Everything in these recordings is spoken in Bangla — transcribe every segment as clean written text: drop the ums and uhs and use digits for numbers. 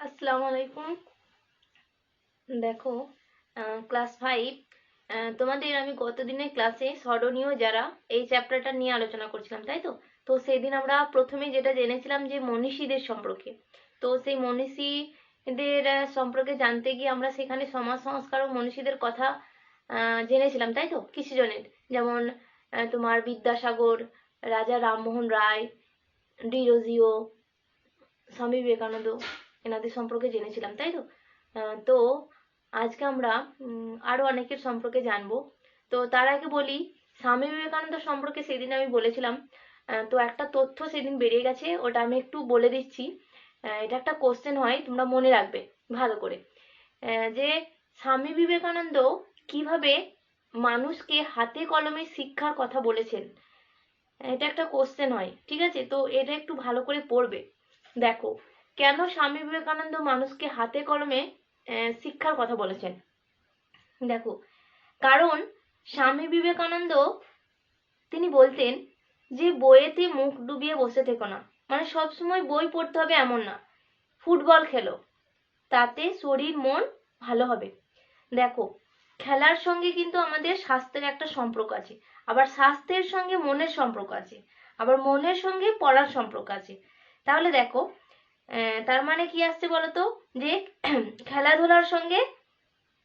আসসালামু আলাইকুম। দেখো, ক্লাস 5 তোমাদের আমি গতদিনের ক্লাসে স্মরণীয় যারা এই চ্যাপ্টারটা নিয়ে আলোচনা করছিলাম, তাই তো? তো সেদিন আমরা প্রথমে যেটা জেনেছিলাম যে মনীষীদের সম্পর্কে। তো সেই মনীষীদের সম্পর্কে জানতে গিয়ে আমরা সেখানে সমাজ সংস্কার ও মনীষীদের কথা জেনেছিলাম, তাই তো? কিছু জনের, যেমন তোমার বিদ্যাসাগর, রাজা রামমোহন রায়, ডিরোজিও, স্বামী বিবেকানন্দ, এনাদের সম্পর্কে জেনেছিলাম, তাই তো? তো আজকে আমরা আরো অনেকের সম্পর্কে জানবো। তো তার আগে বলি, স্বামী বিবেকানন্দ সম্পর্কে সেদিন আমি বলেছিলাম। তো একটা তথ্য সেদিন বেরিয়ে গেছে, ওটা আমি একটু বলে দিচ্ছি। এটা একটা কোশ্চেন হয়, তোমরা মনে রাখবে ভালো করে। যে স্বামী বিবেকানন্দ কিভাবে মানুষকে হাতে কলমে শিক্ষার কথা বলেছেন, এটা একটা কোশ্চেন হয়, ঠিক আছে? তো এটা একটু ভালো করে পড়বে। দেখো, কেন স্বামী বিবেকানন্দ মানুষকে হাতে কলমে শিক্ষার কথা বলেছেন। দেখো, কারণ স্বামী বিবেকানন্দ তিনি বলতেন যে বইয়েতে মুখ ডুবিয়ে বসে থেকো না, মানে সব সময় বই পড়তে হবে এমন না। ফুটবল খেলো, তাতে শরীর মন ভালো হবে। দেখো, খেলার সঙ্গে কিন্তু আমাদের স্বাস্থ্যের একটা সম্পর্ক আছে, আবার স্বাস্থ্যের সঙ্গে মনের সম্পর্ক আছে, আবার মনের সঙ্গে পড়ার সম্পর্ক আছে। তাহলে দেখো, তার মানে কি আসছে বলতো, যে খেলাধুলার সঙ্গে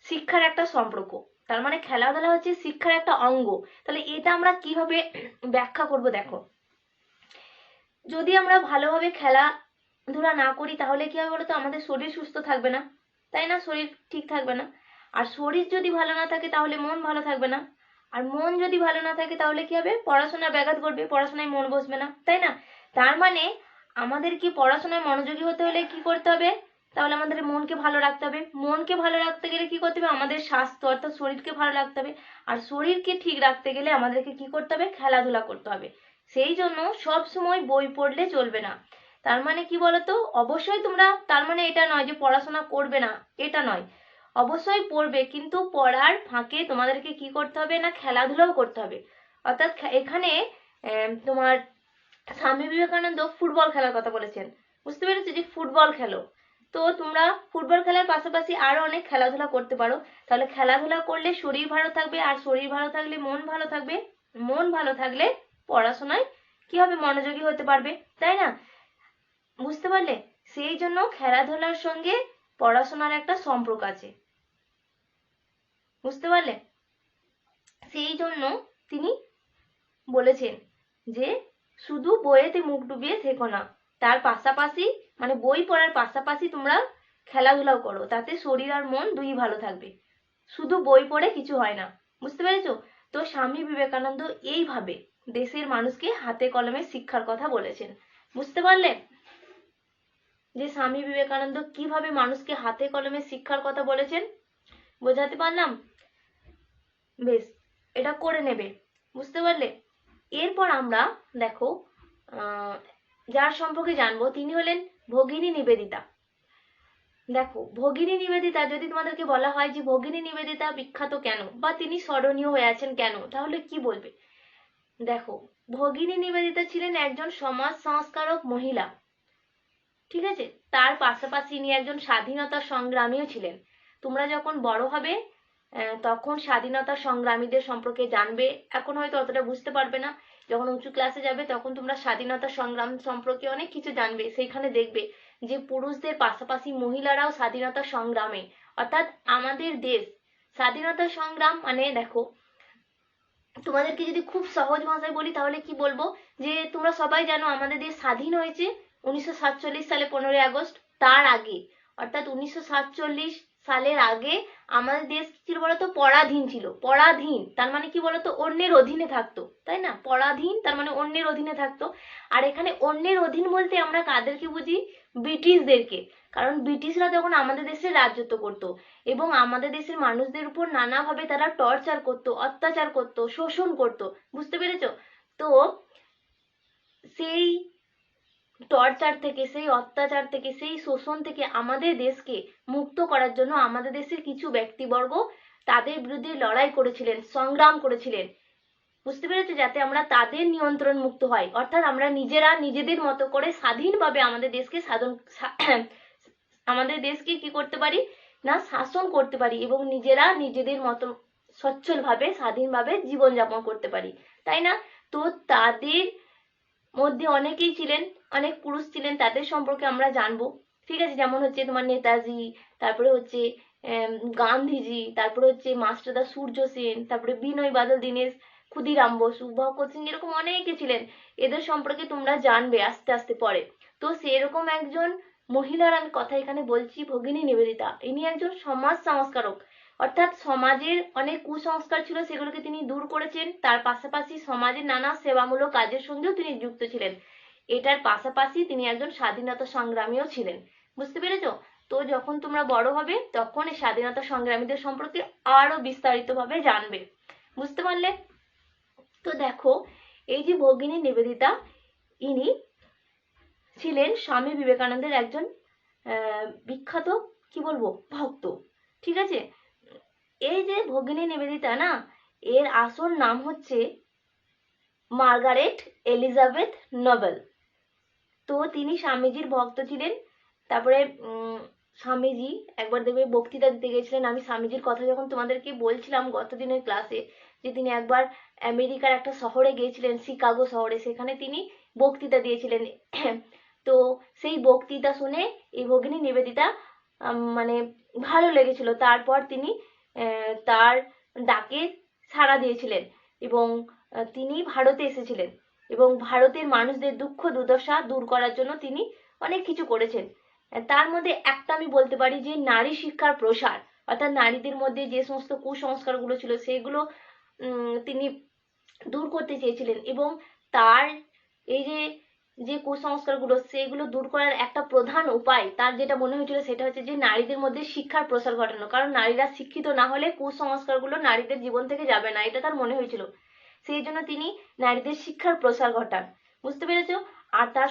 শিক্ষার একটা সম্পর্ক। তার মানে খেলাধুলা হচ্ছে শিক্ষার একটা অঙ্গ। তাহলে এটা আমরা কিভাবে ব্যাখ্যা করব? দেখো, যদি আমরা ভালোভাবে খেলাধুলা না করি তাহলে কি হবে বলতো, আমাদের শরীর সুস্থ থাকবে না, তাই না? শরীর ঠিক থাকবে না। আর শরীর যদি ভালো না থাকে তাহলে মন ভালো থাকবে না। আর মন যদি ভালো না থাকে তাহলে কি হবে? পড়াশোনায় ব্যাঘাত ঘটবে, পড়াশোনায় মন বসবে না, তাই না? তার মানে আমাদের কি পড়াশোনায় মনোযোগী হতে হলে কি করতে হবে? তাহলে আমাদের মনকে ভালো রাখতে হবে। মনকে ভালো রাখতে গেলে কি করতে হবে? আমাদের স্বাস্থ্য অর্থাৎ শরীরকে ভালো রাখতে হবে। আর শরীরকে ঠিক রাখতে গেলে আমাদেরকে কি করতে হবে? খেলাধুলা করতে হবে। সেই জন্য সব সময় বই পড়লে চলবে না। তার মানে কি বলতো, অবশ্যই তোমরা, তার মানে এটা নয় যে পড়াশোনা করবে না, এটা নয়। অবশ্যই পড়বে, কিন্তু পড়ার ফাঁকে তোমাদেরকে কি করতে হবে না, খেলাধুলাও করতে হবে। অর্থাৎ এখানে তোমার স্বামী বিবেকানন্দ ফুটবল খেলার কথা বলেছেন। বুঝতে পেরেছো যে ফুটবল খেলো। তো তোমরা ফুটবল খেলার পাশাপাশি আরো অনেক খেলাধুলা করতে পারো। তাহলে খেলাধুলা করলে শরীর ভালো থাকবে, আর শরীর ভালো থাকলে মন ভালো থাকবে। মন ভালো থাকলে পড়াশোনায় কি হবে? মনোযোগী হতে পারবে, তাই না? বুঝতে পারলে? সেই জন্য খেলাধুলার সঙ্গে পড়াশোনার একটা সম্পর্ক আছে। বুঝতে পারলে? সেই জন্য তিনি বলেছেন যে শুধু বইয়েতে মুখ ডুবিয়ে থেকো না, তার পাশাপাশি, মানে বই পড়ার পাশাপাশি তোমরা খেলাধুলাও করো, তাতে শরীর আর মন দুই ভালো থাকবে। শুধু বই পড়ে কিছু হয় না। বুঝতে পেরেছো? তো স্বামী বিবেকানন্দ এইভাবে দেশের মানুষকে হাতে কলমে শিক্ষার কথা বলেছেন। বুঝতে পারলে যে স্বামী বিবেকানন্দ কিভাবে মানুষকে হাতে কলমে শিক্ষার কথা বলেছেন? বোঝাতে পারলাম? বেশ, এটা করে নেবে। বুঝতে পারলে? এরপর আমরা দেখো, যার সম্পর্কে জানবো তিনি হলেন ভগিনী নিবেদিতা। দেখো, ভগিনী নিবেদিতা যদি তোমাদেরকে বলা হয় যে ভগিনী নিবেদিতা বিখ্যাত কেন বা তিনি স্মরণীয় হয়ে আছেন কেন, তাহলে কি বলবে? দেখো, ভগিনী নিবেদিতা ছিলেন একজন সমাজ সংস্কারক মহিলা, ঠিক আছে? তার পাশাপাশি ইনি একজন স্বাধীনতা সংগ্রামীও ছিলেন। তোমরা যখন বড় হবে তখন স্বাধীনতা সংগ্রামীদের সম্পর্কে জানবে। এখন হয়তো অতটা বুঝতে পারবে না, যখন উঁচু ক্লাসে যাবে তখন তোমরা স্বাধীনতা সংগ্রাম সম্পর্কে অনেক কিছু জানবে। সেইখানে দেখবে যে পুরুষদের পাশাপাশি মহিলারাও স্বাধীনতা সংগ্রামে, অর্থাৎ আমাদের দেশ স্বাধীনতা সংগ্রাম মানে, দেখো তোমাদেরকে যদি খুব সহজ ভাষায় বলি তাহলে কি বলবো, যে তোমরা সবাই জানো আমাদের দেশ স্বাধীন হয়েছে 1947 সালে 15ই আগস্ট। তার আগে, অর্থাৎ 1947 সালের আগে আমাদের দেশ কি ছিল বলতো? পরাধীন ছিল। পরাধীন তার মানে কি বলতো? অন্যের অধীনে থাকতো, তাই না? পরাধীন তার মানে অন্যের অধীনে থাকতো। আর এখানে অন্যের অধীন বলতে আমরা কাদেরকে বুঝি? ব্রিটিশদেরকে। কারণ ব্রিটিশরা তখন আমাদের দেশে রাজত্ব করতো এবং আমাদের দেশের মানুষদের উপর নানাভাবে তারা টর্চার করতো, অত্যাচার করতো, শোষণ করতো। বুঝতে পেরেছো? তো সেই টর্চার থেকে, সেই অত্যাচার থেকে, সেই শোষণ থেকে আমাদের দেশকে মুক্ত করার জন্য আমাদের দেশের কিছু ব্যক্তিবর্গ তাদের বিরুদ্ধে লড়াই করেছিলেন, সংগ্রাম করেছিলেন। বুঝতে পেরেছো? যাতে আমরা তাদের নিয়ন্ত্রণ মুক্ত হয়, অর্থাৎ আমরা নিজেরা নিজেদের মতো করে স্বাধীনভাবে আমাদের দেশকে আমাদের দেশকে কি করতে পারি না শাসন করতে পারি এবং নিজেরা নিজেদের মতো সচ্ছলভাবে স্বাধীনভাবে জীবনযাপন করতে পারি, তাই না? তো তাদের মধ্যে অনেকেই ছিলেন, অনেক পুরুষ ছিলেন, তাদের সম্পর্কে আমরা জানবো। ঠিক আছে, যেমন হচ্ছে তোমার নেতাজি, তারপরে হচ্ছে গান্ধীজি, তারপরে হচ্ছে মাস্টারদা সূর্য সেন, তারপরে বিনয় বাদল দীনেশ, ক্ষুদিরাম বসু, ভগৎ সিং, এরকম অনেকে ছিলেন। এদের সম্পর্কে তোমরা জানবে আস্তে আস্তে পরে। তো সেরকম একজন মহিলার আমি কথা এখানে বলছি, ভগিনী নিবেদিতা। ইনি একজন সমাজ সংস্কারক, অর্থাৎ সমাজের অনেক কুসংস্কার ছিল সেগুলোকে তিনি দূর করেছেন। তার পাশাপাশি সমাজের নানা সেবামূলক কাজের সঙ্গেও তিনি যুক্ত ছিলেন। এটার পাশাপাশি তিনি একজন স্বাধীনতা সংগ্রামীও ছিলেন। বুঝতে পেরেছো? তো যখন তোমরা বড় হবে তখন এই স্বাধীনতা সংগ্রামীদের সম্পর্কে আরো বিস্তারিতভাবে জানবে। বুঝতে পারলে? তো দেখো, এই যে ভগিনী নিবেদিতা, ইনি ছিলেন স্বামী বিবেকানন্দের একজন বিখ্যাত কি বলবো ভক্ত। ঠিক আছে, এই যে ভগিনী নিবেদিতা না, এর আসল নাম হচ্ছে মার্গারেট এলিজাবেথ নোবেল। তো তিনি স্বামীজির ভক্ত ছিলেন। তারপরে স্বামীজি একবার দেখবে বক্তৃতা দিতে গেছিলেন। আমি স্বামীজির কথা যখন তোমাদেরকে বলছিলাম গত দিনের ক্লাসে, যে তিনি একবার আমেরিকার একটা শহরে গিয়েছিলেন, শিকাগো শহরে, সেখানে তিনি বক্তৃতা দিয়েছিলেন। তো সেই বক্তৃতা শুনে এই ভগিনী নিবেদিতা মানে ভালো লেগেছিল। তারপর তিনি তার ডাকে সাড়া দিয়েছিলেন এবং তিনি ভারতে এসেছিলেন এবং ভারতের মানুষদের দুঃখ দুর্দশা দূর করার জন্য তিনি অনেক কিছু করেছেন। তার মধ্যে একটা আমি বলতে পারি যে নারী শিক্ষার প্রসার, অর্থাৎ নারীদের মধ্যে যে সমস্ত কুসংস্কারগুলো ছিল সেগুলো তিনি দূর করতে চেয়েছিলেন এবং তার এই যে যে কুসংস্কারগুলো সেগুলো দূর করার একটা প্রধান উপায় তার যেটা মনে হয়েছিল সেটা হচ্ছে যে নারীদের মধ্যে শিক্ষার প্রসার ঘটানো। কারণ নারীরা শিক্ষিত না হলে কুসংস্কারগুলো নারীদের জীবন থেকে যাবে না, এটা তার মনে হয়েছিল। সেই জন্য তিনি নারীদের শিক্ষার প্রসার ঘটান। বুঝতে পেরেছো? আর তার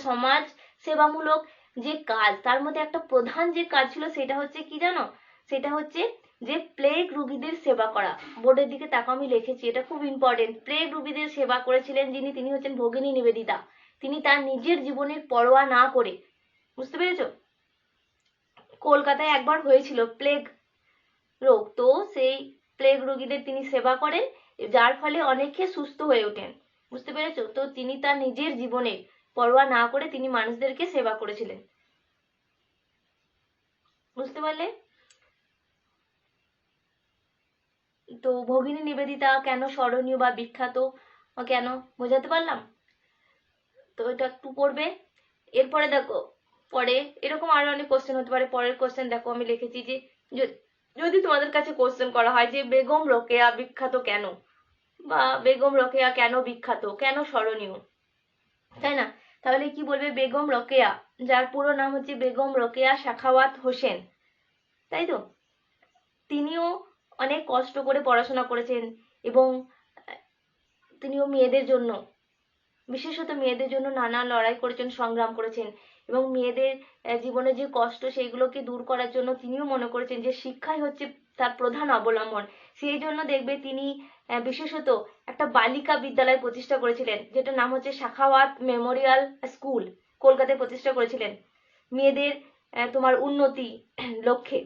সমাজ সেবামূলক যে কাজ, তার মধ্যে একটা প্রধান যে কাজ ছিল সেটা হচ্ছে কি জানো? সেটা হচ্ছে যে প্লেগ রোগীদের সেবা করা। বোর্ডের দিকে তাকাও, আমি লিখেছি, এটা খুব ইম্পর্টেন্ট। প্লেগ রোগীদের সেবা করেছিলেন যিনি, তিনি হচ্ছেন ভগিনী নিবেদিতা। তিনি তার নিজের জীবনের পরোয়া না করে, বুঝতে পেরেছো, কলকাতায় একবার হয়েছিল প্লেগ রোগ, তো সেই প্লেগ রোগীদের তিনি সেবা করেন, যার ফলে অনেকে সুস্থ হয়ে ওঠেন। বুঝতে পেরেছো? তো তিনি তার নিজের জীবনে পরোয়া না করে তিনি মানুষদেরকে সেবা করেছিলেন। বুঝতে পারলে? তো ভগিনী নিবেদিতা কেন স্মরণীয় বা বিখ্যাত, কেন বোঝাতে পারলাম? তো এটা একটু পড়বে। এরপরে দেখো, পরে এরকম আরো অনেক কোশ্চেন হতে পারে। পরের কোশ্চেন দেখো, আমি লিখেছি যে যদি তোমাদের কাছে কোশ্চেন করা হয় যে বেগম রোকেয়া বিখ্যাত কেন, বা বেগম রোকেয়া কেন বিখ্যাত, কেন স্মরণীয়, তাই না? তাহলে কি বলবে? বেগম রোকেয়া, যার পুরো নাম হচ্ছে বেগম রোকেয়া সাখাওয়াত হোসেন, তাই তো? তিনিও অনেক কষ্ট করে পড়াশোনা করেছেন এবং তিনিও মেয়েদের জন্য, বিশেষত মেয়েদের জন্য নানা লড়াই করেছেন, সংগ্রাম করেছেন এবং মেয়েদের জীবনে যে কষ্ট সেইগুলোকে দূর করার জন্য তিনিও মনে করেছেন যে শিক্ষাই হচ্ছে তার প্রধান অবলম্বন। সেই জন্য দেখবে তিনি বিশেষত একটা বালিকা বিদ্যালয় প্রতিষ্ঠা করেছিলেন, যেটার নাম হচ্ছে সাখাওয়াত মেমোরিয়াল স্কুল, কলকাতায় প্রতিষ্ঠা করেছিলেন মেয়েদের তোমার উন্নতি লক্ষ্যে।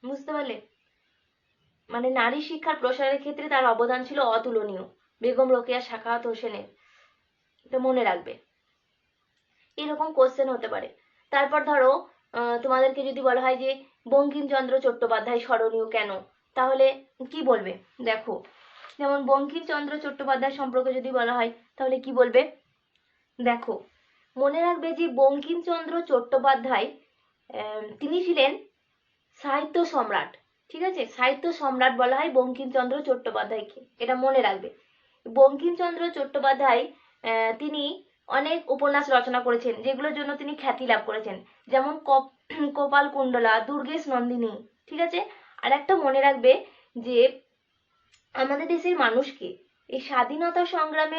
বুঝতে পারলে? মানে নারী শিক্ষার প্রসারের ক্ষেত্রে তার অবদান ছিল অতুলনীয়, বেগম রোকেয়া সাখাওয়াত হোসেনের। এটা মনে রাখবে, এরকম কোশ্চেন হতে পারে। তারপর ধরো তোমাদেরকে যদি বলা হয় যে বঙ্কিমচন্দ্র চট্টোপাধ্যায় স্মরণীয় কেন, তাহলে কি বলবে? দেখো, যেমন বঙ্কিমচন্দ্র চট্টোপাধ্যায় সম্পর্কে যদি বলা হয় তাহলে কি বলবে? দেখো, মনে রাখবে যে বঙ্কিমচন্দ্র চট্টোপাধ্যায় তিনি ছিলেন সাহিত্য সম্রাট। ঠিক আছে, সাহিত্য সম্রাট বলা হয় বঙ্কিমচন্দ্র চট্টোপাধ্যায়কে, এটা মনে রাখবে। বঙ্কিমচন্দ্র চট্টোপাধ্যায় তিনি অনেক উপন্যাস রচনা করেছেন যেগুলোর জন্য তিনি খ্যাতি লাভ করেছেন, যেমন কপাল কুণ্ডলা, দুর্গেশ নন্দিনী। ঠিক আছে, আর একটা মনে রাখবে যে আমাদের দেশের মানুষকে এই স্বাধীনতা সংগ্রামে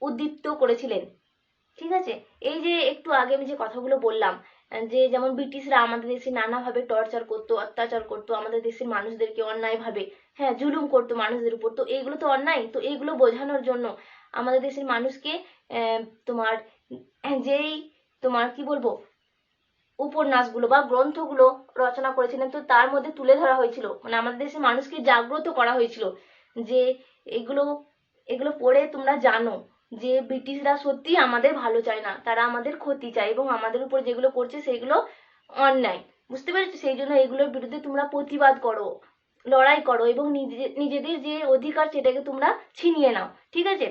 উদ্দীপ্ত করেছিলেন। ঠিক আছে, এই যে একটু আগে আমি যে কথাগুলো বললাম, যে যেমন ব্রিটিশরা আমাদের দেশে নানাভাবে টর্চার করতো, অত্যাচার করতো আমাদের দেশের মানুষদেরকে অন্যায়ভাবে, হ্যাঁ, জুলুম করতো মানুষদের উপর, তো এইগুলো তো অন্যায়। তো এইগুলো বোঝানোর জন্য আমাদের দেশের মানুষকে তোমার যেই তোমার কি বলবো উপন্যাসগুলো বা গ্রন্থগুলো রচনা করেছিলেন, তো তার মধ্যে তুলে ধরা হয়েছিল, মানে আমাদের দেশের মানুষকে জাগ্রত করা হয়েছিল যে এগুলো এগুলো পড়ে তোমরা জানো যে ব্রিটিশরা সত্যি আমাদের ভালো চায় না, তারা আমাদের ক্ষতি চায় এবং আমাদের উপর যেগুলো করছে সেগুলো অন্যায়। বুঝতে পেরেছো? সেই জন্য এগুলোর বিরুদ্ধে তোমরা প্রতিবাদ করো, লড়াই করো এবং নিজেদের যে অধিকার সেটাকে তোমরা ছিনিয়ে নাও। ঠিক আছে?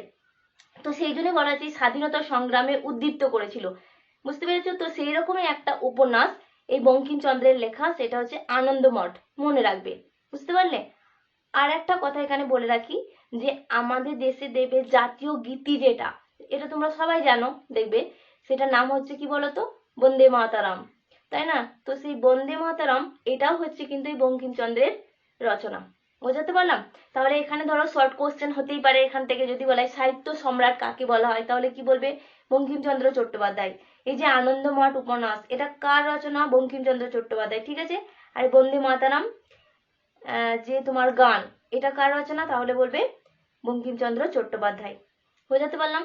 তো সেই জন্য বলা হচ্ছে স্বাধীনতা সংগ্রামে উদ্দীপ্ত করেছিল। বুঝতে পেরেছো? তো সেই রকমই একটা উপন্যাস এই বঙ্কিমচন্দ্রের লেখা, সেটা হচ্ছে আনন্দমঠ। মনে রাখবে। বুঝতে পারলে? আর একটা কথা এখানে বলে রাখি যে আমাদের দেশে দেবে জাতীয় গীতি যেটা, এটা তোমরা সবাই জানো দেখবে, সেটার নাম হচ্ছে কি বলতো? বন্দে মাতারাম। তাই না? তো সেই বন্দে মাতারাম এটাও হচ্ছে কিন্তু এই বঙ্কিমচন্দ্রের রচনা। বোঝাতে পারলাম? তাহলে এখানে ধরো শর্ট কোশ্চেন হতেই পারে এখান থেকে, যদি বলা হয় সাহিত্য সম্রাট কাকে বলা হয়, তাহলে কি বলবে? বঙ্কিমচন্দ্র চট্টোপাধ্যায়। এই যে আনন্দমঠ উপন্যাস, এটা কার রচনা? বঙ্কিমচন্দ্র চট্টোপাধ্যায়। ঠিক আছে? আর বন্দে মাতারাম যে তোমার গান, এটা কার রচনা? তাহলে বলবে বঙ্কিমচন্দ্র চট্টোপাধ্যায়। বোঝাতে পারলাম?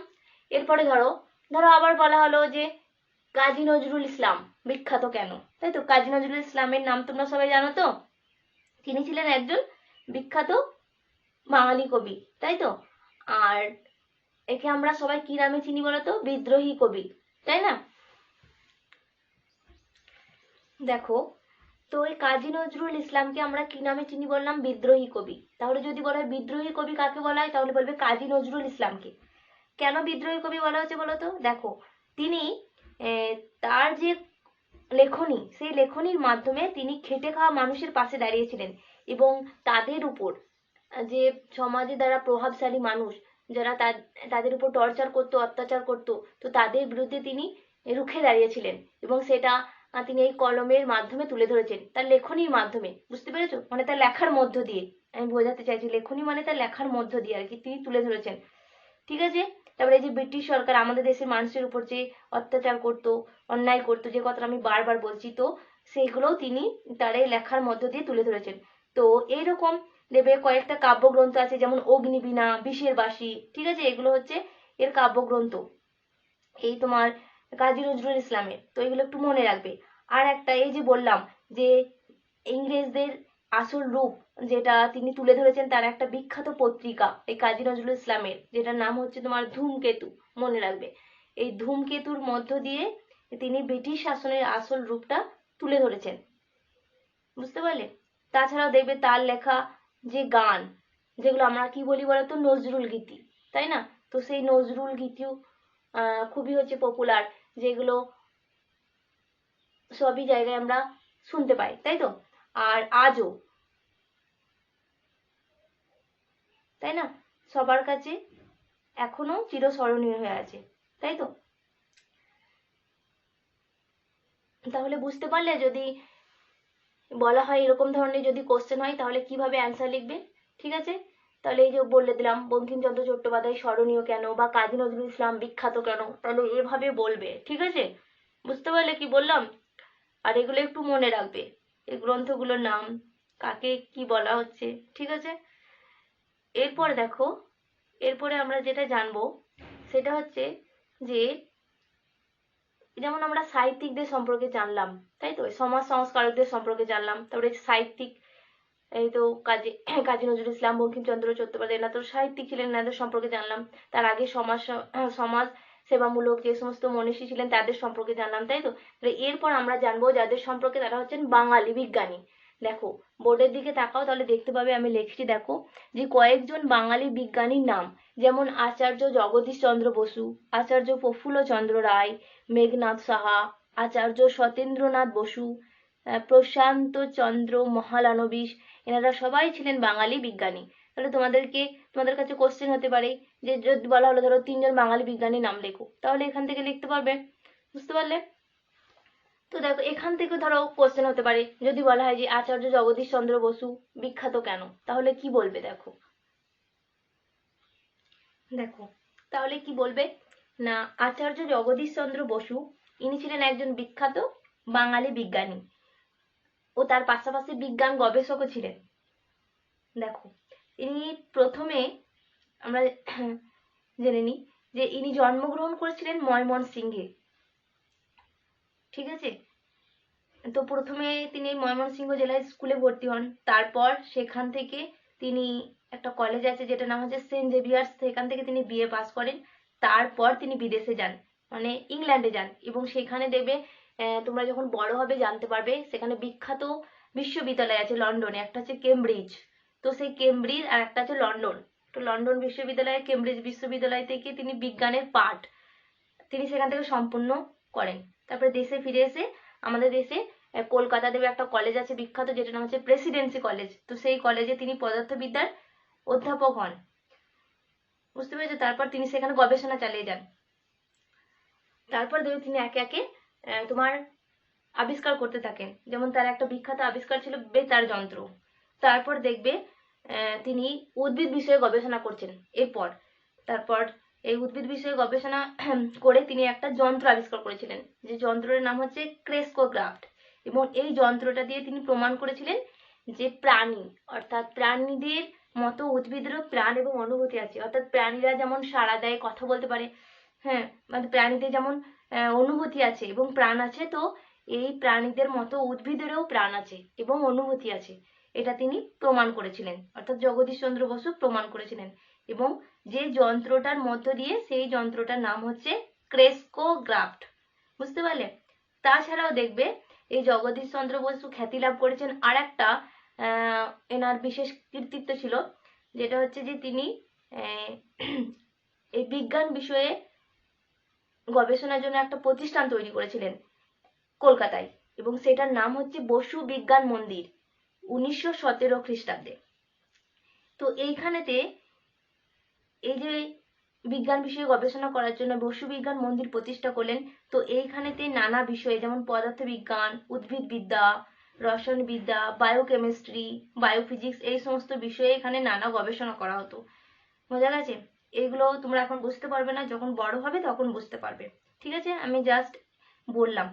এরপরে ধরো ধরো আবার বলা হলো যে কাজী নজরুল ইসলাম বিখ্যাত কেন? তাই তো, কাজী নজরুল ইসলামের নাম তোমরা সবাই জানো তো, তিনি ছিলেন একজন বিখ্যাত বাঙালি কবি, তাই তো। আর একে আমরা সবাই কি নামে চিনি বলতো? বিদ্রোহী কবি, তাই না? দেখো, তো এই কাজী নজরুল ইসলামকে আমরা কি নামে চিনি বললাম? বিদ্রোহী কবি। তাহলে যদি বলা হয় বিদ্রোহী কবি কাকে বলা হয়, তাহলে বলবে কাজী নজরুল ইসলামকে। কেন বিদ্রোহী কবি বলা হচ্ছে বলতো? দেখো, তিনি তার যে লেখনী, সেই লেখনীর মাধ্যমে তিনি খেটে খাওয়া মানুষের পাশে দাঁড়িয়েছিলেন এবং তাদের উপর যে সমাজে দ্বারা প্রভাবশালী মানুষ যারা তাদের উপর টর্চার করতো, অত্যাচার করতো, তো তাদের বিরুদ্ধে তিনি রুখে দাঁড়িয়েছিলেন এবং সেটা তিনি এই কলমের মাধ্যমে তুলে ধরেছেন, তার লেখনীর মাধ্যমে। বুঝতে পেরেছো? মানে তার লেখার মধ্য দিয়ে আমি বোঝাতে চাইছি, লেখনী মানে তার লেখার মধ্য দিয়ে আর কি তিনি তুলে ধরেছেন। ঠিক আছে? তারপরে এই যে ব্রিটিশ সরকার আমাদের দেশের মানুষের উপর যে অত্যাচার করতো, অন্যায় করতো, যে কথাটা আমি বারবার বলছি, তো সেইগুলোও তিনি তার এই লেখার মধ্য দিয়ে তুলে ধরেছেন। তো এইরকম দেবে কয়েকটা কাব্যগ্রন্থ আছে, যেমন অগ্নিবীণা, বিষের বাসি। ঠিক আছে? এগুলো হচ্ছে এর কাব্যগ্রন্থ, এই তোমার কাজী নজরুল ইসলামের। তো এগুলো একটু মনে রাখবে। আর একটা এই যে বললাম যে ইংরেজদের আসল রূপ যেটা তিনি তুলে ধরেছেন, তার একটা বিখ্যাত পত্রিকা এই কাজী নজরুল ইসলামের, যেটার নাম হচ্ছে তোমার ধূমকেতু। মনে রাখবে, এই ধূমকেতুর মধ্য দিয়ে তিনি ব্রিটিশ শাসনের আসল রূপটা তুলে ধরেছেন। বুঝতে পারলে? তাছাড়াও দেখবে তার লেখা যে গান, যেগুলো আমরা কি বলি বলতো? নজরুল গীতি, তাই না? তো সেই নজরুল গীতিও খুবই হচ্ছে পপুলার, যেগুলো সবই জায়গায় আমরা শুনতে পাই, তাই তো। আর আজও, তাই না, সবার কাছে এখনো চিরস্মরণীয় হয়ে আছে, তাই তো। তাহলে বুঝতে পারলে, যদি বলা হয় এরকম ধরনের যদি কোশ্চেন হয় তাহলে কিভাবে অ্যান্সার লিখবে। ঠিক আছে? তাহলে এই যে বলে দিলাম বঙ্কিমচন্দ্র চট্টোপাধ্যায় স্মরণীয় কেন বা কাজী নজরুল ইসলাম বিখ্যাত কেন, তাহলে এভাবে বলবে। ঠিক আছে? বুঝতে পারলে কি বললাম? আর এগুলো একটু মনে রাখবে, এই গ্রন্থগুলোর নাম, কাকে কি বলা হচ্ছে। ঠিক আছে? এরপর দেখো, এরপরে আমরা যেটা জানবো সেটা হচ্ছে যে যেমন আমরা সাহিত্যিকদের সম্পর্কে জানলাম, তাই তো, সমাজ সংস্কারকদের সম্পর্কে জানলাম, তারপরে সাহিত্যিক এই তো কাজী কাজী নজরুল ইসলাম, বঙ্কিমচন্দ্র চট্টোপাধ্যায়, এনারা তো সাহিত্যিক ছিলেন, এনাদের সম্পর্কে জানলাম। তার আগে সমাজ সেবামূলক যে সমস্ত মনীষী ছিলেন তাদের সম্পর্কে জানলাম, তাই তো। এরপর আমরা জানবো যাদের সম্পর্কে, তারা হচ্ছেন বাঙালি বিজ্ঞানী। দেখো, বোর্ডের দিকে তাকাও, তাহলে দেখতে পাবে আমি লিখছি, দেখো, যে কয়েকজন বাঙালি বিজ্ঞানীর নাম, যেমন আচার্য জগদীশ চন্দ্র বসু, আচার্য প্রফুল্ল চন্দ্র রায়, মেঘনাথ সাহা, আচার্য সত্যেন্দ্রনাথ বসু, প্রশান্ত চন্দ্র মহালানবিশ, এনারা সবাই ছিলেন বাঙালি বিজ্ঞানী। তাহলে তোমাদের কাছে কোশ্চেন হতে পারে যে যদি বলা হলো ধরো তিনজন বাঙালি বিজ্ঞানীর নাম লেখো, তাহলে এখান থেকে লিখতে পারবে। বুঝতে পারলে? তো দেখো, এখান থেকে ধরো কোশ্চেন হতে পারে যদি বলা হয় যে আচার্য জগদীশ চন্দ্র বসু বিখ্যাত কেন, তাহলে কি বলবে? দেখো, দেখো তাহলে কি বলবে না, আচার্য জগদীশ চন্দ্র বসু ইনি ছিলেন একজন বিখ্যাত বাঙালি বিজ্ঞানী ও তার পাশাপাশি বিজ্ঞান গবেষকও ছিলেন। দেখো, ইনি প্রথমে আমরা জেনে নিই যে ইনি জন্মগ্রহণ করেছিলেন ময়মনসিংহে। ঠিক আছে, তো প্রথমে তিনি ময়মনসিংহ জেলায় স্কুলে ভর্তি হন, তারপর সেখান থেকে তিনি একটা কলেজ আছে যেটা নাম হচ্ছে সেন্ট জেভিয়ার্স, সেখান থেকে তিনি বিএ পাস করেন। তারপর তিনি বিদেশে যান, মানে ইংল্যান্ডে যান, এবং সেখানে দেখবে তোমরা যখন বড় হবে জানতে পারবে সেখানে বিখ্যাত বিশ্ববিদ্যালয় আছে লন্ডনে, একটা হচ্ছে কেমব্রিজ। তো সেই কেমব্রিজ আর একটা হচ্ছে লন্ডন। তো লন্ডন বিশ্ববিদ্যালয়, কেমব্রিজ বিশ্ববিদ্যালয় থেকে তিনি বিজ্ঞানের পাঠ তিনি সেখান থেকে সম্পূর্ণ করেন। তারপরে দেশে ফিরে এসে আমাদের দেশে কলকাতা দেবে একটা কলেজ আছে বিখ্যাত যেটা নাম হচ্ছে প্রেসিডেন্সি কলেজ। তো সেই কলেজে তিনি পদার্থবিদ্যার অধ্যাপক হন, বুঝতে পেরেছো। তারপর তিনি সেখানে গবেষণা চালিয়ে যান। তারপর দেখবে তিনি একে একে তোমার আবিষ্কার করতে থাকেন। যেমন তার একটা বিখ্যাত আবিষ্কার ছিল বেতার যন্ত্র। তারপর দেখবে তিনি উদ্ভিদ বিষয়ে গবেষণা করছেন। এরপর তারপর এই উদ্ভিদ বিষয়ে গবেষণা করে তিনি একটা যন্ত্র আবিষ্কার করেছিলেন, যে যন্ত্রের নাম হচ্ছে ক্রেস্কোগ্রাফট। এবং এই যন্ত্রটা দিয়ে তিনি প্রমাণ করেছিলেন যে প্রাণী অর্থাৎ প্রাণীদের মতো উদ্ভিদেরও প্রাণ এবং অনুভূতি আছে। অর্থাৎ প্রাণীরা যেমন সাড়া দেয়, কথা বলতে পারে, হ্যাঁ, মানে প্রাণীদের যেমন অনুভূতি আছে এবং প্রাণ আছে, তো এই প্রাণীদের মতো উদ্ভিদেরও প্রাণ আছে এবং অনুভূতি আছে, এটা তিনি প্রমাণ করেছিলেন, অর্থাৎ জগদীশ চন্দ্র বসু প্রমাণ করেছিলেন। এবং যে যন্ত্রটার মধ্য দিয়ে, সেই যন্ত্রটার নাম হচ্ছে ক্রেস্কোগ্রাফট, বুঝতে পারলে। তাছাড়াও দেখবে এই জগদীশ চন্দ্র বসু খ্যাতি লাভ করেছেন আর একটা এনার বিশেষ কৃতিত্ব ছিল, যেটা হচ্ছে যে তিনি এই বিজ্ঞান বিষয়ে গবেষণার জন্য একটা প্রতিষ্ঠান তৈরি করেছিলেন কলকাতায়, এবং সেটার নাম হচ্ছে বসু বিজ্ঞান মন্দির, 1917 খ্রিস্টাব্দে। তো এইখানেতে এই যে বিজ্ঞান বিষয়ে গবেষণা করার জন্য বসু বিজ্ঞান মন্দির প্রতিষ্ঠা করলেন। তো এইখানেতে নানা বিষয়ে যেমন পদার্থবিজ্ঞান, উদ্ভিদবিদ্যা, রসায়নবিদ্যা, বায়োকেমিস্ট্রি, বায়োফিজিক্স, এই সমস্ত বিষয়ে এখানে নানা গবেষণা করা হতো। বোঝা গেছে? এগুলো তোমরা এখন বুঝতে পারবে না, যখন বড় হবে তখন বুঝতে পারবে। ঠিক আছে, আমি জাস্ট বললাম,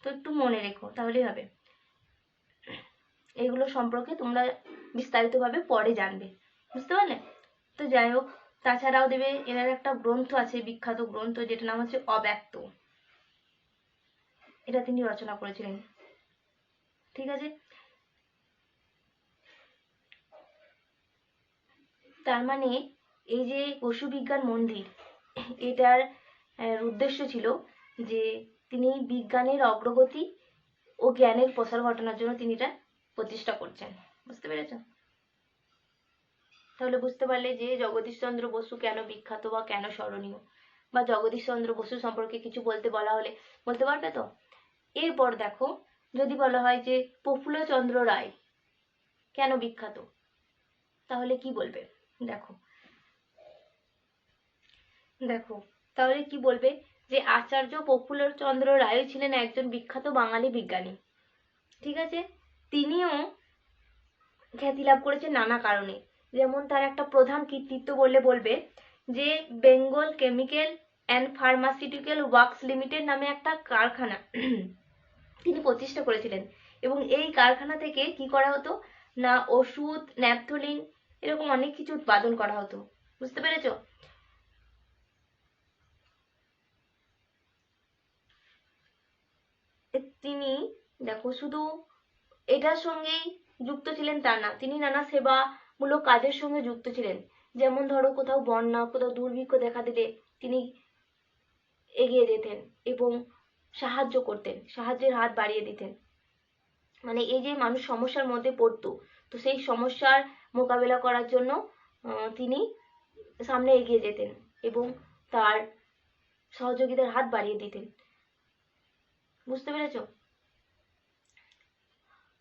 তো একটু মনে রেখো, তাহলেই হবে। এগুলো সম্পর্কে তোমরা বিস্তারিতভাবে পরে জানবে, বুঝতে পারলে? তো যাই হোক, তাছাড়াও দেবে এনার একটা গ্রন্থ আছে, বিখ্যাত গ্রন্থ, যেটা নাম হচ্ছে অব্যক্ত। এটা তিনি রচনা করেছিলেন। ঠিক আছে, তার মানে এই যে বসু বিজ্ঞান মন্দির, এটার উদ্দেশ্য ছিল যে তিনি বিজ্ঞানের অগ্রগতি ও জ্ঞানের প্রসার ঘটানোর জন্য তিনি এটা প্রতিষ্ঠা করছেন, বুঝতে পেরেছ? তাহলে বুঝতে পারলে যে জগদীশ চন্দ্র বসু কেন বিখ্যাত বা কেন স্মরণীয়, বা জগদীশ চন্দ্র বসু সম্পর্কে কিছু বলতে বলা হলে বলতে পারবে তো। এরপর দেখো, যদি বলা হয় যে প্রফুল্ল চন্দ্র রায় কেন বিখ্যাত, তাহলে কি বলবে? দেখো দেখো তাহলে কি বলবে যে আচার্য প্রফুল্ল চন্দ্র রায় ছিলেন একজন বিখ্যাত বাঙালি বিজ্ঞানী। ঠিক আছে, তিনিও খ্যাতি লাভ করেছেন নানা কারণে। যেমন তার একটা প্রধান কৃতিত্ব বললে বলবে যে Bengal chemical and pharmaceutical works limited নামে একটা কারখানা তিনি প্রতিষ্ঠা করেছিলেন। এবং এই কারখানা থেকে কি করা হতো না, ওষুধ, ন্যাপথলিন, এরকম অনেক কিছু উৎপাদন করা হতো, বুঝতে পেরেছো? তিনি দেখো শুধু এটার সঙ্গেই যুক্ত ছিলেন তা না, তিনি নানা সেবামূলক কাজের সঙ্গে যুক্ত ছিলেন। যেমন ধরো কোথাও বন্যা, কোথাও দুর্ভিক্ষ দেখা দিলে তিনি এগিয়ে যেতেন এবং সাহায্য করতেন, সাহায্যের হাত বাড়িয়ে দিতেন। মানে এই যে মানুষ সমস্যার মধ্যে পড়তো, তো সেই সমস্যার মোকাবেলা করার জন্য তিনি সামনে এগিয়ে যেতেন এবং তার সহযোগিতার হাত বাড়িয়ে দিতেন, বুঝতে পেরেছো?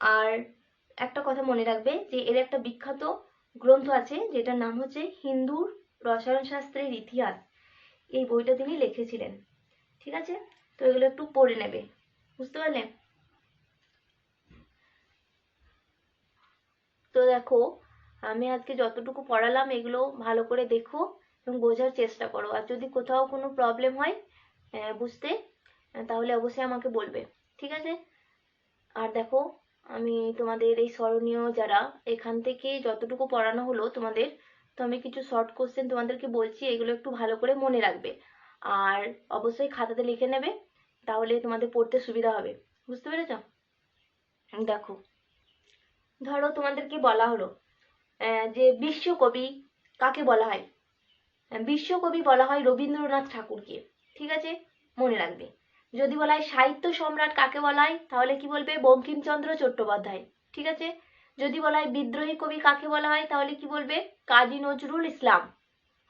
আর একটা কথা মনে রাখবে যে এর একটা বিখ্যাত গ্রন্থ আছে যেটার নাম হচ্ছে হিন্দুর রসায়ন শাস্ত্রের ইতিহাস। এই বইটা তিনি লিখেছিলেন। ঠিক আছে, তো এগুলো একটু পড়ে নেবে, বুঝতে পারলে? তো দেখো, আমি আজকে যতটুকু পড়ালাম এগুলো ভালো করে দেখো এবং বোঝার চেষ্টা করো। আর যদি কোথাও কোনো প্রবলেম হয় বুঝতে, তাহলে অবশ্যই আমাকে বলবে, ঠিক আছে? আর দেখো, আমি তোমাদের এই স্মরণীয় যারা এখান থেকে যতটুকু পড়ানো হলো তোমাদের তো আমি কিছু শর্ট কোশ্চেন তোমাদেরকে বলছি, এগুলো একটু ভালো করে মনে রাখবে আর অবশ্যই খাতাতে লিখে নেবে, তাহলে তোমাদের পড়তে সুবিধা হবে। বুঝতে পেরেছ? দেখো, ধরো তোমাদেরকে বলা হলো যে বিশ্বকবি কাকে বলা হয়। বিশ্বকবি বলা হয় রবীন্দ্রনাথ ঠাকুরকে। ঠিক আছে, মনে রাখবে। যদি বলা হয় সাহিত্য সম্রাট কাকে বলা হয়, তাহলে কি বলবে? বঙ্কিমচন্দ্র চট্টোপাধ্যায়। ঠিক আছে। যদি বলা হয় বিদ্রোহী কবি কাকে বলা হয়, তাহলে কি বলবে? কাজী নজরুল ইসলাম।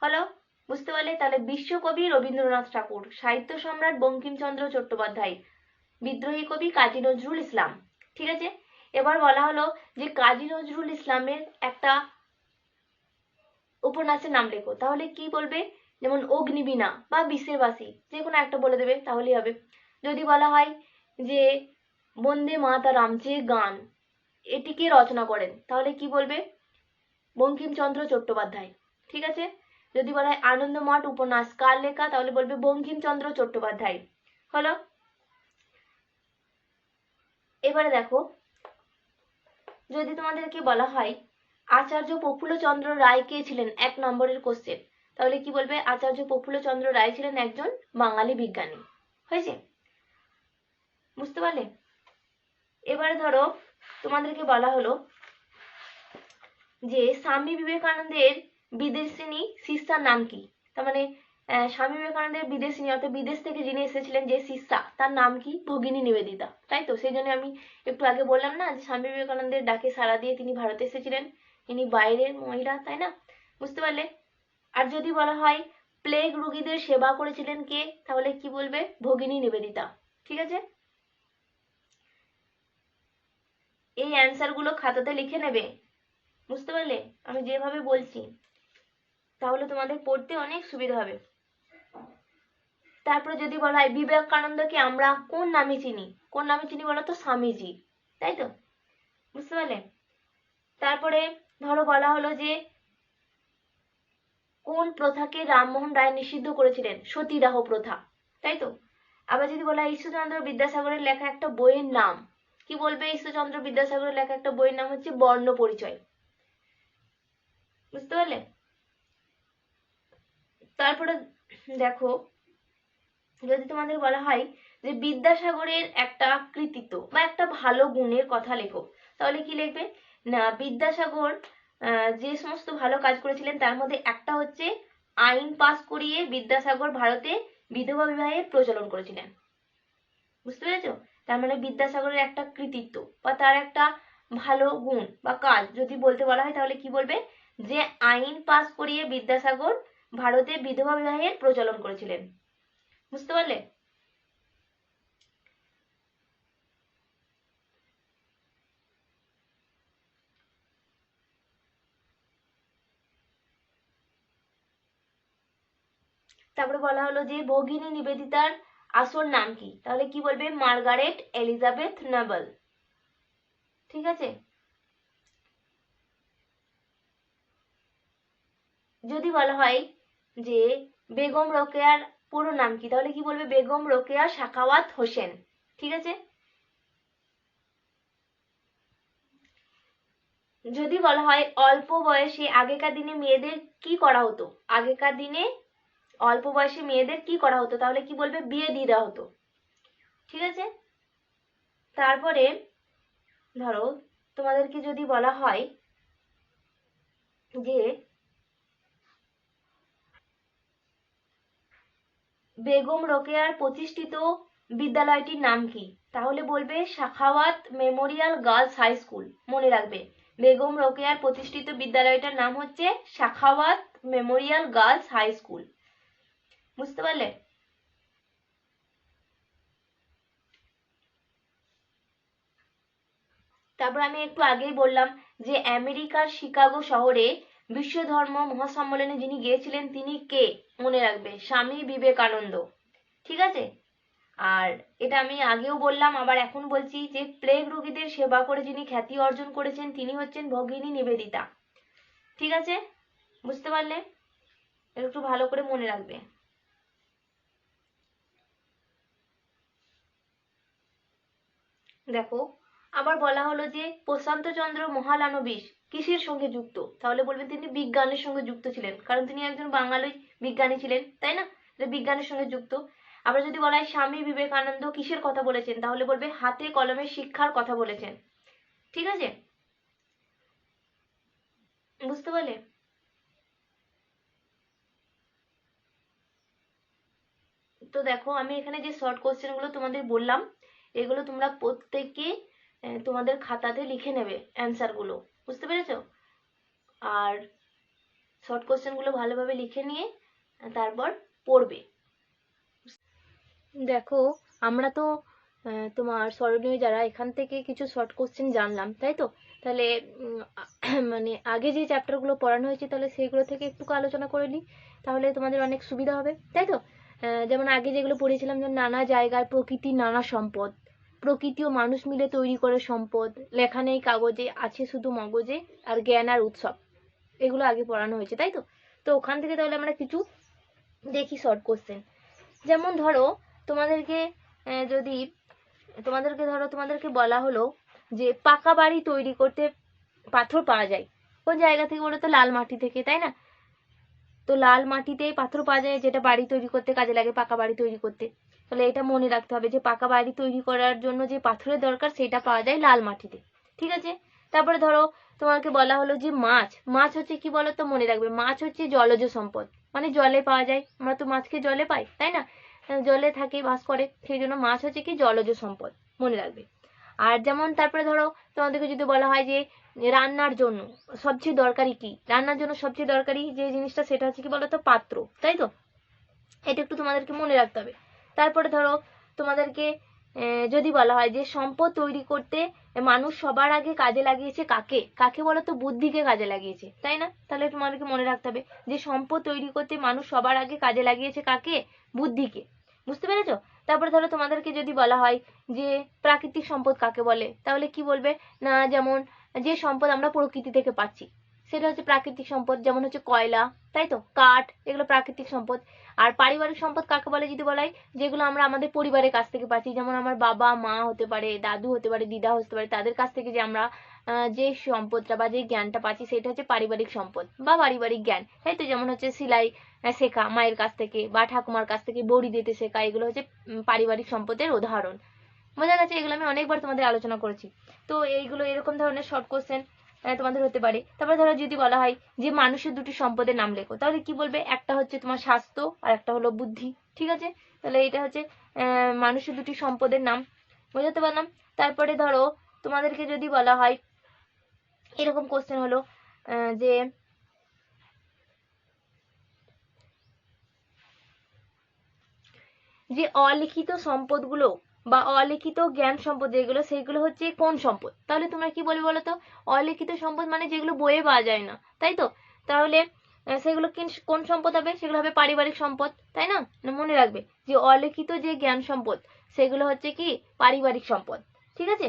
হলো? বুঝতে পারলে? তাহলে বিশ্বকবি রবীন্দ্রনাথ ঠাকুর, সাহিত্য সম্রাট বঙ্কিমচন্দ্র চট্টোপাধ্যায়, বিদ্রোহী কবি কাজী নজরুল ইসলাম। ঠিক আছে। এবার বলা হলো যে কাজী নজরুল ইসলামের একটা উপন্যাসের নাম লেখো, তাহলে কি বলবে? যেমন অগ্নিবীণা বা বিষের বাসি, যে কোনো একটা বলে দেবে, তাহলেই হবে। যদি বলা হয় যে বন্দে মাতারাম যে গান, এটি কে রচনা করেন, তাহলে কি বলবে? বঙ্কিমচন্দ্র চট্টোপাধ্যায়। ঠিক আছে। যদি বলা হয় আনন্দমঠ উপন্যাস কার লেখা, তাহলে বলবে বঙ্কিমচন্দ্র চট্টোপাধ্যায়। হলো? এবারে দেখো, যদি তোমাদেরকে বলা হয় আচার্য প্রফুল্লচন্দ্র রায় কে ছিলেন, 1 নম্বরের কোশ্চেন, তাহলে কি বলবে? আচার্য প্রফুল্লচন্দ্র রায় ছিলেন একজন বাঙালি বিজ্ঞানী। হয়েছে? বুঝতে পারলে? এবারে ধরো তোমাদেরকে বলা হলো যে স্বামী বিবেকানন্দের বিদেশিনী শিষ্যার নাম কি। তার মানে স্বামী বিবেকানন্দের বিদেশিনী অর্থাৎ বিদেশ থেকে যিনি এসেছিলেন যে শিষ্যা, তার নাম কি? ভগিনী নিবেদিতা। তাই তো? সেই জন্য আমি একটু আগে বললাম না যে স্বামী বিবেকানন্দের ডাকে সাড়া দিয়ে তিনি ভারতে এসেছিলেন, তিনি বাইরের মহিলা, তাই না? বুঝতে পারলে? আর যদি বলা হয় প্লেগ রোগীদের সেবা করেছিলেন কে, তাহলে কি বলবে? ভগিনী নিবেদিতা। ঠিক আছে। এই অ্যান্সার গুলো খাতাতে লিখে নেবে। বুঝতে পারলে? আমি যেভাবে বলছি, তাহলে তোমাদের পড়তে অনেক সুবিধা হবে। তারপরে যদি বলা হয় বিবেকানন্দকে আমরা কোন নামে চিনি, কোন নামে চিনি বলো তো? স্বামীজি। তাই তো? বুঝতে পারলে? তারপরে ধরো বলা হলো যে কোন প্রথাকে রামমোহন রায় নিষিদ্ধ করেছিলেন? সতীদাহ প্রথা। তাই তো? আবার যদি বলা হয় ঈশ্বরচন্দ্র বিদ্যাসাগরের লেখা একটা বইয়ের নাম, কি বলবে? ঈশ্বরচন্দ্র বিদ্যাসাগরের লেখা একটা বইয়ের নাম হচ্ছে বর্ণ পরিচয়। বুঝতে পারলে? তারপরে দেখো, যদি তোমাদের বলা হয় যে বিদ্যাসাগরের একটা কৃতিত্ব বা একটা ভালো গুণের কথা লেখো, তাহলে কি লিখবে? না, বিদ্যাসাগর যে সমস্ত ভালো কাজ করেছিলেন তার মধ্যে একটা হচ্ছে আইন পাস করিয়ে বিদ্যাসাগর ভারতে বিধবা বিবাহের প্রচলন করেছিলেন। বুঝতে পেরেছো? তার মানে বিদ্যাসাগরের একটা কৃতিত্ব বা তার একটা ভালো গুণ বা কাজ যদি বলতে বলা হয়, তাহলে কি বলবে? যে আইন পাস করিয়ে বিদ্যাসাগর ভারতে বিধবা বিবাহের প্রচলন করেছিলেন। বুঝতে পারলে? তারপরে বলা হলো যে ভগিনী নিবেদিতার আসল নাম কি, তাহলে কি বলবে? Margaret Elizabeth Nobel. ঠিক আছে। যদি বলা হয় যে বেগম রোকেয়ার পুরো নাম কি, তাহলে কি বলবে? বেগম রোকেয়া সাখাওয়াত হোসেন। ঠিক আছে। যদি বলা হয় অল্প বয়সে আগেকার দিনে মেয়েদের কি করা হতো, আগেকার দিনে অল্প বয়সে মেয়েদের কি করা হতো, তাহলে কি বলবে? বিয়ে দিয়ে দেওয়া হতো। ঠিক আছে। তারপরে ধরো তোমাদেরকে যদি বলা হয় যে বেগম রোকেয়ার প্রতিষ্ঠিত বিদ্যালয়টির নাম কি, তাহলে বলবে Sakhawat Memorial Girls High School. মনে রাখবে, বেগম রোকেয়ার প্রতিষ্ঠিত বিদ্যালয়টার নাম হচ্ছে Sakhawat Memorial Girls High School. বুঝতে পারলে? তারপর আমি একটু আগেই বললাম যে আমেরিকার শিকাগো শহরে বিশ্ব ধর্ম মহাসম্মেলনে যিনি গিয়েছিলেন তিনি কে? মনে রাখবে, স্বামী বিবেকানন্দ। ঠিক আছে। আর এটা আমি আগেও বললাম, আবার এখন বলছি যে প্লেগ রোগীদের সেবা করে যিনি খ্যাতি অর্জন করেছেন তিনি হচ্ছেন ভগিনী নিবেদিতা। ঠিক আছে। বুঝতে পারলে? একটু ভালো করে মনে রাখবে। দেখো, আবার বলা হলো যে প্রশান্ত চন্দ্র মহালানবিশ কিসের সঙ্গে যুক্ত, তাহলে বলবেন তিনি বিজ্ঞানের সঙ্গে যুক্ত ছিলেন, কারণ তিনি একজন বাঙালি বিজ্ঞানী ছিলেন, তাই না? বিজ্ঞানের সঙ্গে যুক্ত। আবার যদি বলা হয় স্বামী বিবেকানন্দ কিসের কথা বলেছেন, তাহলে বলবে হাতে কলমে শিক্ষার কথা বলেছেন। ঠিক আছে, বুঝতে পারলে? তো দেখো আমি এখানে যে শর্ট কোশ্চেন গুলো তোমাদের বললাম, এগুলো তোমরা প্রত্যেকে তোমাদের খাতাতে লিখে নেবে অ্যান্সার গুলো, বুঝতে পেরেছো? আর শর্ট কোশ্চেন গুলো ভালোভাবে লিখে নিয়ে তারপর পড়বে। দেখো আমরা তো তোমার স্মরণীয় যারা এখান থেকে কিছু শর্ট কোশ্চেন জানলাম, তাই তো? তাহলে মানে আগে যে চ্যাপ্টারগুলো পড়ানো হয়েছে তাহলে সেইগুলো থেকে একটু আলোচনা করে নিই, তাহলে তোমাদের অনেক সুবিধা হবে, তাই তো? যেমন আগে যেগুলো পড়েছিলাম, যেমন নানা জায়গায় প্রকৃতির নানা সম্পদ, প্রকৃতি ও মানুষ মিলে তৈরি করে সম্পদ, লেখা নেই কাগজে আছে শুধু মগজে, আর জ্ঞান আর উৎসব, এগুলো আগে পড়ানো হয়েছে, তাই তো? তো ওখান থেকে তাহলে আমরা কিছু দেখি শর্ট কোশ্চেন। যেমন ধরো তোমাদেরকে যদি তোমাদেরকে বলা হলো যে পাকা বাড়ি তৈরি করতে পাথর পাওয়া যায় কোন জায়গা থেকে বলো তো? লাল মাটি থেকে, তাই না? তো লাল মাটিতেই পাথর পাওয়া যায়, যেটা বাড়ি তৈরি করতে কাজে লাগে, পাকা বাড়ি তৈরি করতে। তাহলে এটা মনে রাখতে হবে যে পাকা বাড়ি তৈরি করার জন্য যে পাথরের দরকার সেটা পাওয়া যায় লাল মাটিতে। ঠিক আছে, তারপরে ধরো তোমাকে বলা হলো যে মাছ মাছ হচ্ছে কি বলো তো? মনে রাখবে মাছ হচ্ছে জলজ সম্পদ, মানে জলে পাওয়া যায়, আমরা তো মাছকে জলে পাই, তাই না? জলে থাকে, বাস করে, সেই জন্য মাছ হচ্ছে কি জলজ সম্পদ, মনে রাখবে। আর যেমন তারপরে ধরো তোমাদেরকে যদি বলা হয় যে রান্নার জন্য সবচেয়ে দরকারি কি, রান্নার জন্য সবচেয়ে দরকারি যে জিনিসটা সেটা হচ্ছে কি বলতো? পাত্র, তাই তো? এটা একটু তোমাদেরকে মনে রাখতে হবে। তারপরে ধরো তোমাদেরকে যদি বলা হয় যে সম্পদ তৈরি করতে মানুষ সবার আগে কাজে লাগিয়েছে কাকে, কাকে বলো তো? বুদ্ধিকে কাজে লাগিয়েছে, তাই না? তাহলে তোমাদেরকে মনে রাখতে হবে যে সম্পদ তৈরি করতে মানুষ সবার আগে কাজে লাগিয়েছে কাকে? বুদ্ধিকে, বুঝতে পেরেছো? তারপরে ধরো তোমাদেরকে যদি বলা হয় যে প্রাকৃতিক সম্পদ কাকে বলে, তাহলে কি বলবে না? যেমন যে সম্পদ আমরা প্রকৃতি থেকে পাচ্ছি সেটা হচ্ছে প্রাকৃতিক সম্পদ, যেমন হচ্ছে কয়লা, তাই তো? কাঠ, এগুলো প্রাকৃতিক সম্পদ। আর পারিবারিক সম্পদ কাকে বলে যদি বলা হয়? যেগুলো আমরা আমাদের পরিবারের কাছ থেকে পাচ্ছি, যেমন আমার বাবা মা হতে পারে, দাদু হতে পারে, দিদা হতে পারে, তাদের কাছ থেকে যে আমরা যে সম্পদটা বা যে জ্ঞানটা পাচ্ছি সেটা হচ্ছে পারিবারিক সম্পদ বা পারিবারিক জ্ঞান, তাই তো? যেমন হচ্ছে সেলাই শেখা মায়ের কাছ থেকে বা ঠাকুমার কাছ থেকে, বড়ি দিতে শেখা, এগুলো হচ্ছে পারিবারিক সম্পদের উদাহরণ। বোঝা গেছে? এগুলো আমি অনেকবার তোমাদের আলোচনা করেছি। তো এইগুলো এরকম ধরনের শর্ট কোশ্চেন তোমাদের হতে পারে। তারপরে ধরো যদি বলা হয় যে মানুষের দুটি সম্পদের নাম লেখো, তাহলে কি বলবে? একটা হচ্ছে তোমার স্বাস্থ্য আর একটা হলো বুদ্ধি। ঠিক আছে, তাহলে এটা হচ্ছে মানুষের দুটি সম্পদের নাম, বোঝাতে পারলাম। তারপরে ধরো তোমাদেরকে যদি বলা হয় এরকম কোশ্চেন হলো যে যে অলিখিত সম্পদগুলো বা অলিখিত জ্ঞান সম্পদ যেগুলো সেইগুলো হচ্ছে কোন সম্পদ, তাহলে তোমরা কি বলবে বলো তো? অলিখিত সম্পদ মানে যেগুলো বইয়ে পাওয়া যায় না, তাই তো? তাহলে সেগুলো কোন সম্পদ হবে? সেগুলো হবে পারিবারিক সম্পদ, তাই না? মনে রাখবে যে অলিখিত যে জ্ঞান সম্পদ সেগুলো হচ্ছে কি পারিবারিক সম্পদ। ঠিক আছে,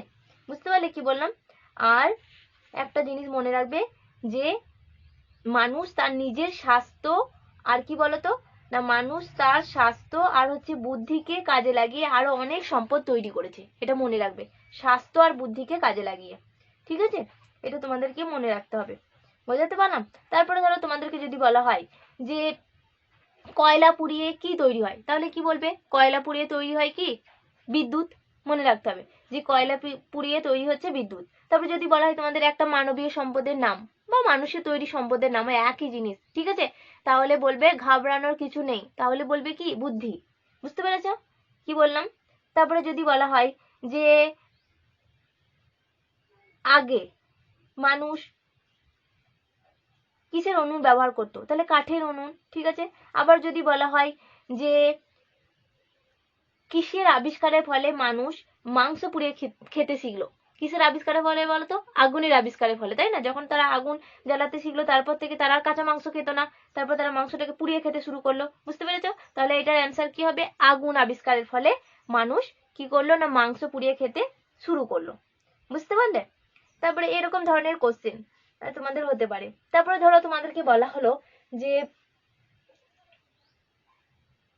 বুঝতে পারলে কি বললাম? আর একটা জিনিস মনে রাখবে যে মানুষ তার নিজের স্বাস্থ্য আর কি বলতো না, মানুষ তার স্বাস্থ্য আর হচ্ছে বুদ্ধিকে কাজে লাগিয়ে আরো অনেক সম্পদ তৈরি করেছে, এটা মনে রাখবে, স্বাস্থ্য আর বুদ্ধিকে কাজে লাগিয়ে। ঠিক আছে, এটা তোমাদেরকে মনে রাখতে হবে, বোঝাতে পারলাম? তারপরে ধরো তোমাদেরকে যদি বলা হয় যে কয়লা পুড়িয়ে কি তৈরি হয়, তাহলে কি বলবে? কয়লা পুড়িয়ে তৈরি হয় কি? বিদ্যুৎ, মনে রাখতে হবে যে কয়লা পুড়িয়ে তৈরি হচ্ছে বিদ্যুৎ। তারপর যদি বলা হয় তোমাদের একটা মানবীয় সম্পদের নাম বা মানুষের তৈরি সম্পদের নাম, একই জিনিস, ঠিক আছে? তাহলে বলবে ঘাবড়ানোর কিছু নেই, তাহলে বলবে কি? বুদ্ধি। বুঝতে পেরেছ কি বললাম? তারপরে যদি বলা হয় যে আগে মানুষ কিসের উনুন ব্যবহার করতো, তাহলে কাঠের উনুন। ঠিক আছে, আবার যদি বলা হয় যে কিসের আবিষ্কারের ফলে মানুষ মাংস পুড়িয়ে খেতে শিখলো, কিসের আবিষ্কারের ফলে বলতো? আগুনের আবিষ্কারের ফলে, তাই না? যখন তারা আগুন জ্বালাতে শিখলো তারপর থেকে তারা আর কাঁচা মাংস খেত না, তারপর তারা মাংসটাকে পুড়িয়ে খেতে শুরু করলো। বুঝতে পেরেছো? তাহলে এটার অ্যান্সার কি হবে? আগুন আবিষ্কারের ফলে মানুষ কি করলো না, মাংস পুড়িয়ে খেতে শুরু করলো। বুঝতে পারলে? তারপরে এরকম ধরনের কোশ্চেন তোমাদের হতে পারে। তারপরে ধরো তোমাদেরকে বলা হলো যে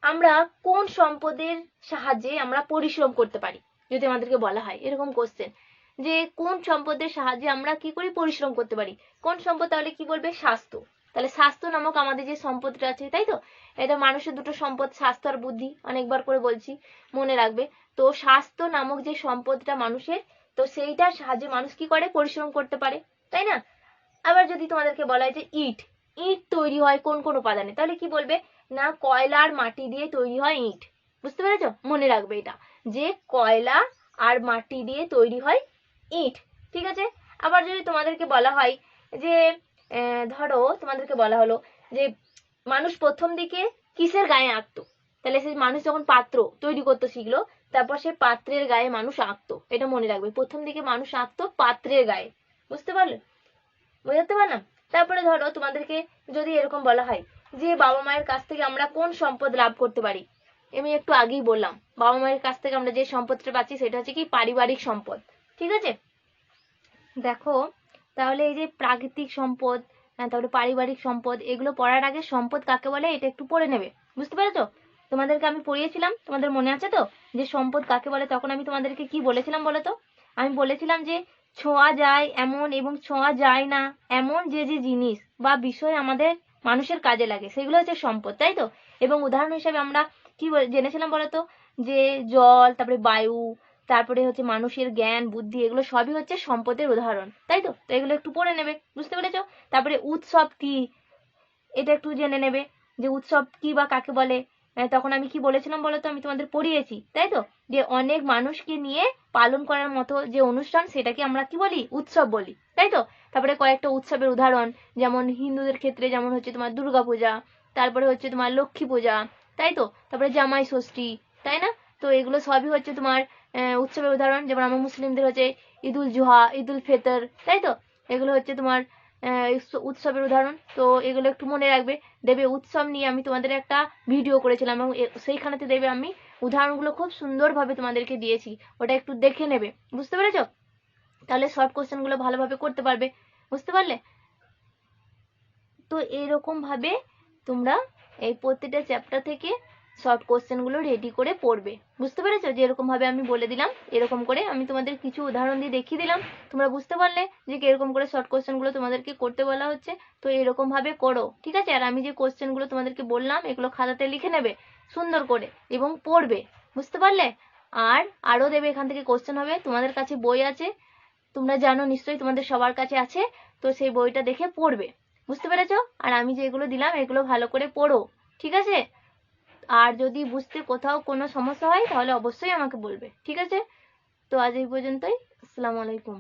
আমরা কোন সম্পদের সাহায্যে আমরা পরিশ্রম করতে পারি, যদি আমাদেরকে বলা হয় এরকম কোশ্চেন, যে কোন সম্পদের সাহায্যে আমরা কি করি পরিশ্রম করতে পারি। কোন সম্পদ, তাহলে কি বলবে স্বাস্থ্য। তাহলে স্বাস্থ্য নামক আমাদের যে সম্পদটা আছে, তাই তো, এটা মানুষের দুটো সম্পদ, স্বাস্থ্য আর বুদ্ধি, অনেকবার করে বলছি, মনে রাখবে। তো স্বাস্থ্য নামক যে সম্পদটা মানুষের, তো সেইটার সাহায্যে মানুষ কি করে পরিশ্রম করতে পারে, তাই না। আবার যদি তোমাদেরকে বলা হয় যে ইট, ইট তৈরি হয় কোন কোন উপাদানে, তাহলে কি বলবে না কয়লার মাটি দিয়ে তৈরি হয় ইট। বুঝতে পেরেছো, মনে রাখবে এটা, যে কয়লা আর মাটি দিয়ে তৈরি হয় ইট, ঠিক আছে। আবার যদি তোমাদেরকে বলা হয় যে ধরো তোমাদেরকে বলা হলো যে মানুষ প্রথম দিকে কিসের গায়ে আঁকতো, তাহলে সেই মানুষ যখন পাত্র তৈরি করতে শিখলো, তারপর সে পাত্রের গায়ে মানুষ আঁকতো। এটা মনে রাখবে, প্রথম দিকে মানুষ আঁকতো পাত্রের গায়ে। বুঝতে পারলে, বোঝাতে পারলাম। তারপরে ধরো তোমাদেরকে যদি এরকম বলা হয় যে বাবা মায়ের কাছ থেকে আমরা কোন সম্পদ লাভ করতে পারি, আমি একটু আগেই বললাম বাবা মায়ের কাছ থেকে আমরা যে সম্পদটা পাচ্ছি সেটা হচ্ছে কি পারিবারিক সম্পদ, ঠিক আছে। দেখো তাহলে এই যে প্রাকৃতিক সম্পদ, তারপরে পারিবারিক সম্পদ, এগুলো পড়ার আগে সম্পদ কাকে বলে এটা একটু পড়ে নেবে। বুঝতে পেরেছো, তোমাদেরকে আমি পড়িয়েছিলাম, তোমাদের মনে আছে তো যে সম্পদ কাকে বলে। তখন আমি তোমাদেরকে কি বলেছিলাম বলো তো, আমি বলেছিলাম যে ছোঁয়া যায় এমন এবং ছোঁয়া যায় না এমন যে যে জিনিস বা বিষয় আমাদের মানুষের কাজে লাগে সেগুলো হচ্ছে সম্পদ, তাই তো। এবং উদাহরণ হিসেবে আমরা কি জেনেছিলাম বলতো, যে জল, তারপরে বায়ু, তারপরে হচ্ছে মানুষের জ্ঞান বুদ্ধি, এগুলো সবই হচ্ছে সম্পদের উদাহরণ, তাই তো। তো এগুলো একটু পড়ে নেবে, বুঝতে পেরেছো। তারপরে উৎসব কি, এটা একটু জেনে নেবে যে উৎসব কি বা কাকে বলে। তখন আমি কি বলেছিলাম বলতো, আমি তোমাদের পড়িয়েছি, তাই তো, যে অনেক মানুষকে নিয়ে পালন করার মতো যে অনুষ্ঠান সেটাকে আমরা কি বলি উৎসব বলি, তাই তো। তারপরে কয়েকটা উৎসবের উদাহরণ, যেমন হিন্দুদের ক্ষেত্রে যেমন হচ্ছে তোমার দুর্গা পূজা, তারপরে হচ্ছে তোমার লক্ষ্মী পূজা, তাই তো, তারপরে জামাই ষষ্ঠী, তাই না। তো এগুলো সবই হচ্ছে তোমার উৎসবের উদাহরণ। যেমন আমার মুসলিমদের হচ্ছে ঈদুল জুহা, ঈদুল ফেতর, তাই তো, এগুলো হচ্ছে তোমার উৎসবের উদাহরণ। তো এগুলো একটু মনে রাখবে। দেবে উৎসব নিয়ে আমি তোমাদের একটা ভিডিও করেছিলাম এবং সেইখানেতে দেবে আমি উদাহরণগুলো খুব সুন্দরভাবে তোমাদেরকে দিয়েছি, ওটা একটু দেখে নেবে। বুঝতে পেরেছো, তাহলে শর্ট কোশ্চেনগুলো ভালোভাবে করতে পারবে। বুঝতে পারলে, তো এরকম ভাবে তোমরা এই প্রত্যেকটা চ্যাপ্টার থেকে শর্ট কোশ্চেনগুলো রেডি করে পড়বে। বুঝতে পেরেছো, যে এরকম ভাবে আমি বলে দিলাম, এরকম করে আমি তোমাদের কিছু উদাহরণ দিয়ে দেখিয়ে দিলাম, তোমরা বুঝতে পারলে যে কিরকম করে শর্ট কোশ্চেনগুলো তোমাদেরকে করতে বলা হচ্ছে। তো এরকম ভাবে করো, ঠিক আছে। আর আমি যে কোশ্চেনগুলো তোমাদেরকে বললাম এগুলো খাতাতে লিখে নেবে সুন্দর করে এবং পড়বে। বুঝতে পারলে, আর আরো দেবে এখান থেকে কোশ্চেন হবে। তোমাদের কাছে বই আছে, তোমরা জানো নিশ্চয়ই, তোমাদের সবার কাছে আছে, তো সেই বইটা দেখে পড়বে। বুঝতে পেরেছো, আর আমি যেগুলো দিলাম এগুলো ভালো করে পড়ো, ঠিক আছে। আর যদি বুঝতে কোথাও কোনো সমস্যা হয় তাহলে অবশ্যই আমাকে বলবে, ঠিক আছে। তো আজ এই পর্যন্তই, আসসালামু আলাইকুম।